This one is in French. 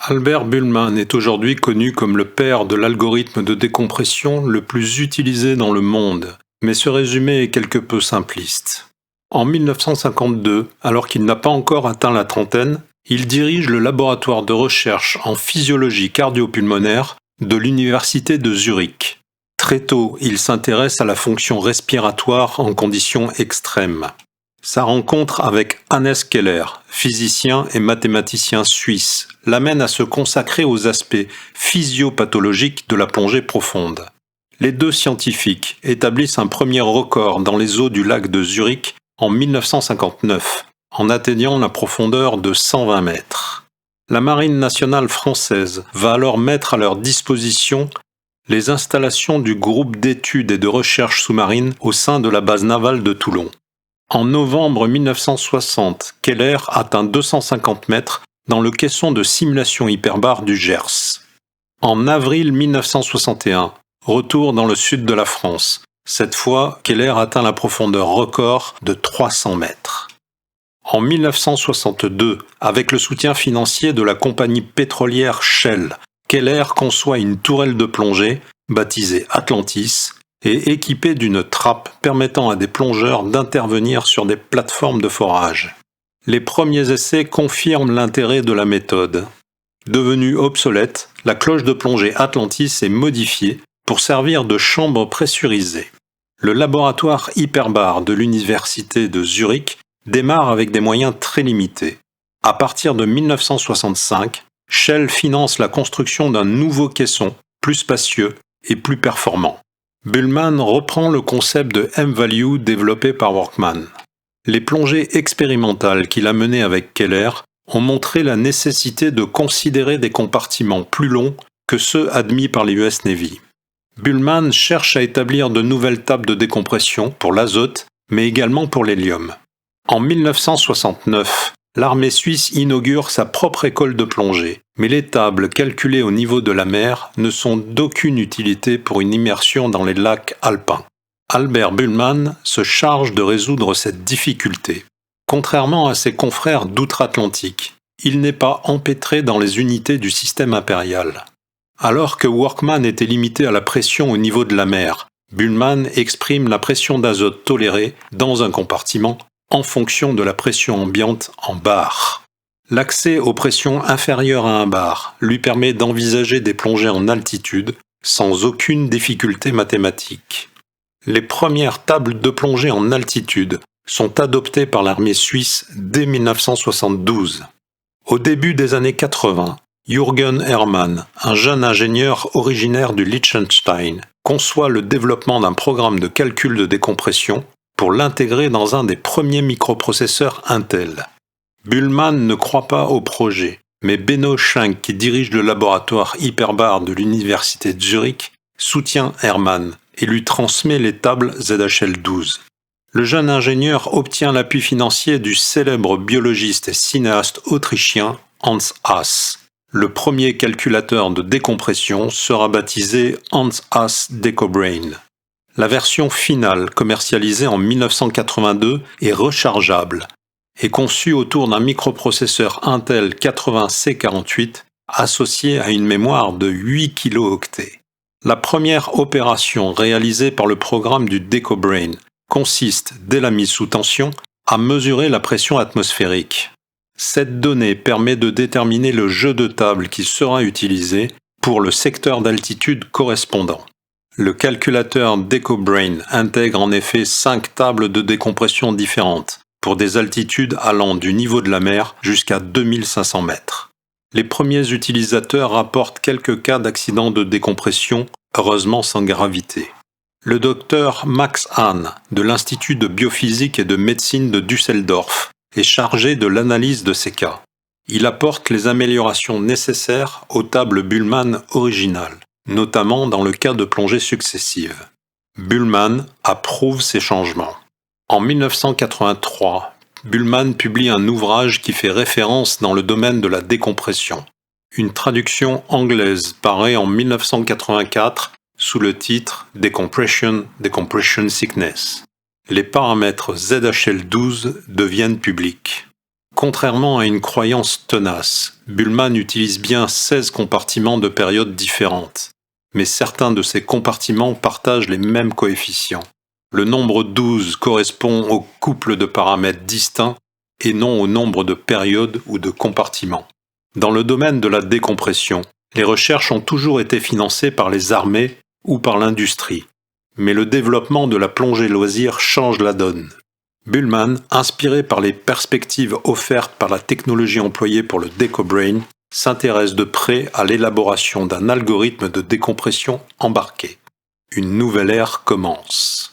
Albert Buhlmann est aujourd'hui connu comme le père de l'algorithme de décompression le plus utilisé dans le monde, mais ce résumé est quelque peu simpliste. En 1952, alors qu'il n'a pas encore atteint la trentaine, il dirige le laboratoire de recherche en physiologie cardio-pulmonaire de l'université de Zurich. Très tôt, il s'intéresse à la fonction respiratoire en conditions extrêmes. Sa rencontre avec Hannes Keller, physicien et mathématicien suisse, l'amène à se consacrer aux aspects physiopathologiques de la plongée profonde. Les deux scientifiques établissent un premier record dans les eaux du lac de Zurich en 1959, en atteignant la profondeur de 120 mètres. La Marine nationale française va alors mettre à leur disposition les installations du groupe d'études et de recherche sous-marine au sein de la base navale de Toulon. En novembre 1960, Keller atteint 250 mètres dans le caisson de simulation hyperbare du Gers. En avril 1961, retour dans le sud de la France. Cette fois, Keller atteint la profondeur record de 300 mètres. En 1962, avec le soutien financier de la compagnie pétrolière Shell, Keller conçoit une tourelle de plongée, baptisée Atlantis, et équipée d'une trappe permettant à des plongeurs d'intervenir sur des plateformes de forage. Les premiers essais confirment l'intérêt de la méthode. Devenue obsolète, la cloche de plongée Atlantis est modifiée pour servir de chambre pressurisée. Le laboratoire hyperbare de l'université de Zurich démarre avec des moyens très limités. À partir de 1965, Shell finance la construction d'un nouveau caisson, plus spacieux et plus performant. Buhlmann reprend le concept de M-Value développé par Workman. Les plongées expérimentales qu'il a menées avec Keller ont montré la nécessité de considérer des compartiments plus longs que ceux admis par les US Navy. Buhlmann cherche à établir de nouvelles tables de décompression pour l'azote, mais également pour l'hélium. En 1969, l'armée suisse inaugure sa propre école de plongée, mais les tables calculées au niveau de la mer ne sont d'aucune utilité pour une immersion dans les lacs alpins. Albert Buhlmann se charge de résoudre cette difficulté. Contrairement à ses confrères d'outre-Atlantique, il n'est pas empêtré dans les unités du système impérial. Alors que Workman était limité à la pression au niveau de la mer, Buhlmann exprime la pression d'azote tolérée dans un compartiment en fonction de la pression ambiante en bar. L'accès aux pressions inférieures à 1 bar lui permet d'envisager des plongées en altitude sans aucune difficulté mathématique. Les premières tables de plongée en altitude sont adoptées par l'armée suisse dès 1972. Au début des années 80, Jürgen Hermann, un jeune ingénieur originaire du Liechtenstein, conçoit le développement d'un programme de calcul de décompression pour l'intégrer dans un des premiers microprocesseurs Intel. Buhlmann ne croit pas au projet, mais Benno Schenk, qui dirige le laboratoire hyperbare de l'université de Zurich, soutient Hermann et lui transmet les tables ZHL-12. Le jeune ingénieur obtient l'appui financier du célèbre biologiste et cinéaste autrichien Hans Haas. Le premier calculateur de décompression sera baptisé Hans Haas DecoBrain. La version finale, commercialisée en 1982, est rechargeable et conçue autour d'un microprocesseur Intel 80C48 associé à une mémoire de 8 kilooctets. La première opération réalisée par le programme du DecoBrain consiste, dès la mise sous tension, à mesurer la pression atmosphérique. Cette donnée permet de déterminer le jeu de table qui sera utilisé pour le secteur d'altitude correspondant. Le calculateur DecoBrain intègre en effet 5 tables de décompression différentes, pour des altitudes allant du niveau de la mer jusqu'à 2500 mètres. Les premiers utilisateurs rapportent quelques cas d'accidents de décompression, heureusement sans gravité. Le docteur Max Hahn, de l'Institut de biophysique et de médecine de Düsseldorf, est chargé de l'analyse de ces cas. Il apporte les améliorations nécessaires aux tables Buhlmann originales, notamment dans le cas de plongées successives. Buhlmann approuve ces changements. En 1983, Buhlmann publie un ouvrage qui fait référence dans le domaine de la décompression. Une traduction anglaise paraît en 1984 sous le titre Decompression Sickness. Les paramètres ZHL-12 deviennent publics. Contrairement à une croyance tenace, Bullmann utilise bien 16 compartiments de périodes différentes, mais certains de ces compartiments partagent les mêmes coefficients. Le nombre 12 correspond au couple de paramètres distincts et non au nombre de périodes ou de compartiments. Dans le domaine de la décompression, les recherches ont toujours été financées par les armées ou par l'industrie, mais le développement de la plongée loisir change la donne. Bullmann, inspiré par les perspectives offertes par la technologie employée pour le DecoBrain, s'intéresse de près à l'élaboration d'un algorithme de décompression embarqué. Une nouvelle ère commence.